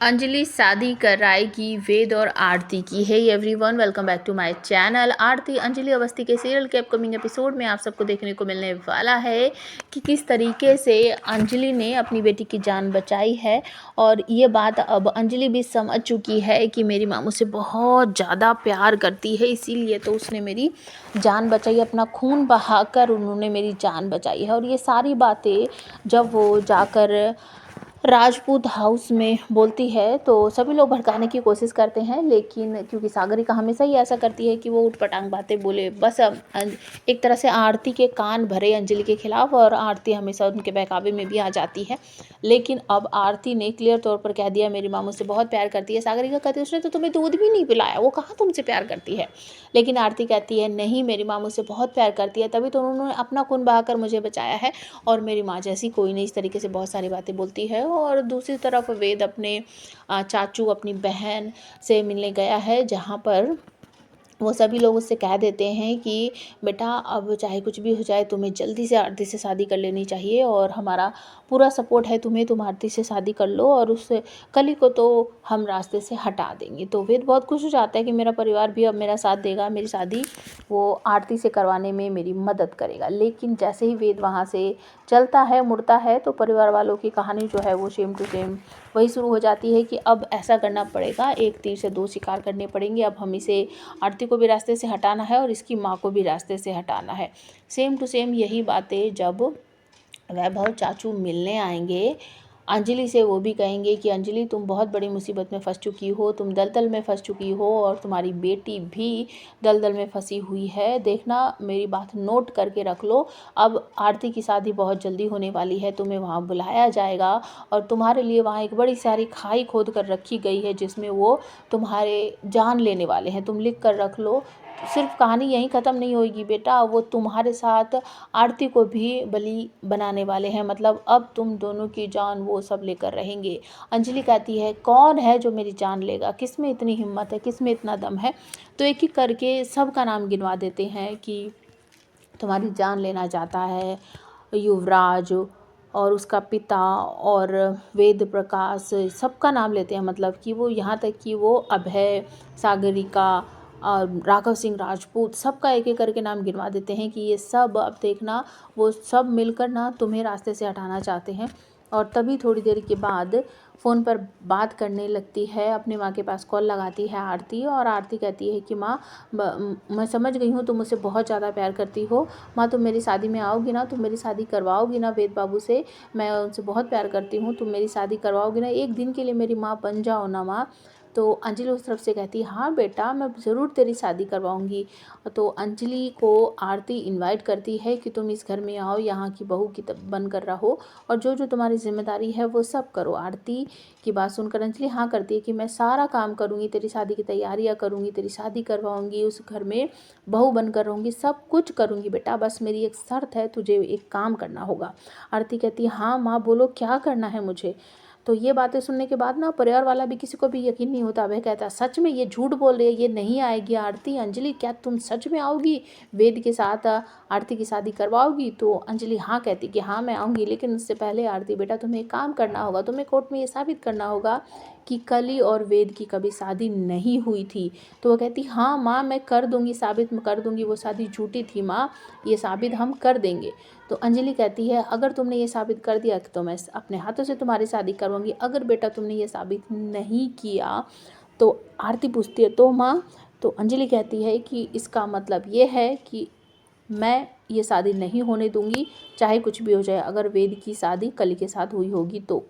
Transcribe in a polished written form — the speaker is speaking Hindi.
अंजलि शादी कराएगी वेद और आरती की। Hey everyone, welcome back to my channel. Aarti Anjali Awasthi के सीरियल के अपकमिंग एपिसोड में आप सबको देखने को मिलने वाला है कि किस तरीके से अंजलि ने अपनी बेटी की जान बचाई है। और ये बात अब अंजलि भी समझ चुकी है कि मेरी माँ मुझसे बहुत ज़्यादा प्यार करती है, इसीलिए तो उसने मेरी जान बचाई, अपना खून बहाकर उन्होंने मेरी जान बचाई है। और ये सारी बातें जब वो जाकर राजपूत हाउस में बोलती है तो सभी लोग भड़काने की कोशिश करते हैं, लेकिन क्योंकि सागरिका हमेशा ही ऐसा करती है कि वो ऊटपटांग बातें बोले, बस एक तरह से आरती के कान भरे अंजलि के खिलाफ, और आरती हमेशा उनके बहकावे में भी आ जाती है। लेकिन अब आरती ने क्लियर तौर पर कह दिया मेरी माँ मुझसे बहुत प्यार करती है। सागरिका कहती है उसने तो तुम्हें दूध भी नहीं पिलाया, वो कहाँ तुमसे प्यार करती है। लेकिन आरती कहती है नहीं, मेरी माँ मुझसे बहुत प्यार करती है, तभी तो उन्होंने अपना खून बहाकर मुझे बचाया है, और मेरी माँ जैसी कोई नहीं। इस तरीके से बहुत सारी बातें बोलती है। और दूसरी तरफ वेद अपने चाचू, अपनी बहन से मिलने गया है, जहाँ पर वो सभी लोग उससे कह देते हैं कि बेटा अब चाहे कुछ भी हो जाए, तुम्हें जल्दी से आरती से शादी कर लेनी चाहिए, और हमारा पूरा सपोर्ट है तुम्हें, तुम आरती से शादी कर लो और उस कली को तो हम रास्ते से हटा देंगे। तो वेद बहुत खुश हो जाता है कि मेरा परिवार भी अब मेरा साथ देगा, मेरी शादी वो आरती से करवाने में मेरी मदद करेगा। लेकिन जैसे ही वेद वहाँ से चलता है, मुड़ता है, तो परिवार वालों की कहानी जो है वो सेम टू सेम वही शुरू हो जाती है कि अब ऐसा करना पड़ेगा, एक तीर से दो शिकार करने पड़ेंगे। अब हम इसे आरती को भी रास्ते से हटाना है और इसकी माँ को भी रास्ते से हटाना है। सेम टू सेम यही बातें जब वैभव चाचू मिलने आएंगे अंजलि से, वो भी कहेंगे कि अंजलि तुम बहुत बड़ी मुसीबत में फंस चुकी हो, तुम दलदल में फंस चुकी हो, और तुम्हारी बेटी भी दलदल में फंसी हुई है। देखना, मेरी बात नोट करके रख लो, अब आरती की शादी बहुत जल्दी होने वाली है, तुम्हें वहाँ बुलाया जाएगा, और तुम्हारे लिए वहाँ एक बड़ी सारी खाई खोद कर रखी गई है, जिसमें वो तुम्हारे जान लेने वाले हैं। तुम लिख कर रख लो, सिर्फ कहानी यहीं ख़त्म नहीं होगी बेटा, वो तुम्हारे साथ आरती को भी बलि बनाने वाले हैं, मतलब अब तुम दोनों की जान वो सब लेकर रहेंगे। अंजलि कहती है कौन है जो मेरी जान लेगा, किस में इतनी हिम्मत है, किस में इतना दम है। तो एक एक करके सबका नाम गिनवा देते हैं कि तुम्हारी जान लेना चाहता है युवराज और उसका पिता और वेद प्रकाश, सबका नाम लेते हैं। मतलब कि वो यहाँ तक कि वो अभय, सागरिका और राघव सिंह राजपूत, सबका एक एक करके नाम गिनवा देते हैं कि ये सब अब देखना, वो सब मिलकर ना तुम्हें रास्ते से हटाना चाहते हैं। और तभी थोड़ी देर के बाद फ़ोन पर बात करने लगती है, अपनी माँ के पास कॉल लगाती है आरती, और आरती कहती है कि माँ मैं समझ गई हूँ तुम मुझसे बहुत ज़्यादा प्यार करती हो, माँ तुम मेरी शादी में आओगी ना, तुम मेरी शादी करवाओगी ना वेद बाबू से, मैं उनसे बहुत प्यार करती हूँ, तुम मेरी शादी करवाओगी ना, एक दिन के लिए मेरी माँ बन जाओ ना माँ। तो अंजलि उस तरफ से कहती है हाँ बेटा, मैं ज़रूर तेरी शादी करवाऊंगी। तो अंजलि को आरती इनवाइट करती है कि तुम इस घर में आओ, यहाँ की बहू की बन कर रहो, और जो जो तुम्हारी जिम्मेदारी है वो सब करो। आरती की बात सुनकर अंजलि हाँ करती है कि मैं सारा काम करूँगी, तेरी शादी की तैयारियाँ करूँगी, तेरी शादी करवाऊँगी, उस घर में बहू बनकर रहूँगी, सब कुछ करूँगी बेटा, बस मेरी एक शर्त है, तुझे एक काम करना होगा। आरती कहती है हाँ माँ बोलो क्या करना है मुझे। तो ये बातें सुनने के बाद ना परिवार वाला भी, किसी को भी यकीन नहीं होता। वह कहता सच में ये झूठ बोल रही है, ये नहीं आएगी आरती। अंजलि क्या तुम सच में आओगी, वेद के साथ आरती की शादी करवाओगी। तो अंजलि हाँ कहती कि हाँ मैं आऊँगी, लेकिन उससे पहले आरती बेटा तुम्हें एक काम करना होगा, तुम्हें कोर्ट में ये साबित करना होगा कि कली और वेद की कभी शादी नहीं हुई थी। तो वो कहती हाँ माँ मैं कर दूँगी, साबित कर दूँगी, वो शादी झूठी थी माँ, ये साबित हम कर देंगे। तो अंजलि कहती है अगर तुमने ये साबित कर दिया तो मैं अपने हाथों से तुम्हारी शादी करवाऊंगी, अगर बेटा तुमने ये साबित नहीं किया। तो आरती पूछती है तो माँ, तो अंजलि कहती है कि इसका मतलब ये है कि मैं ये शादी नहीं होने दूंगी, चाहे कुछ भी हो जाए, अगर वेद की शादी कली के साथ हुई होगी तो।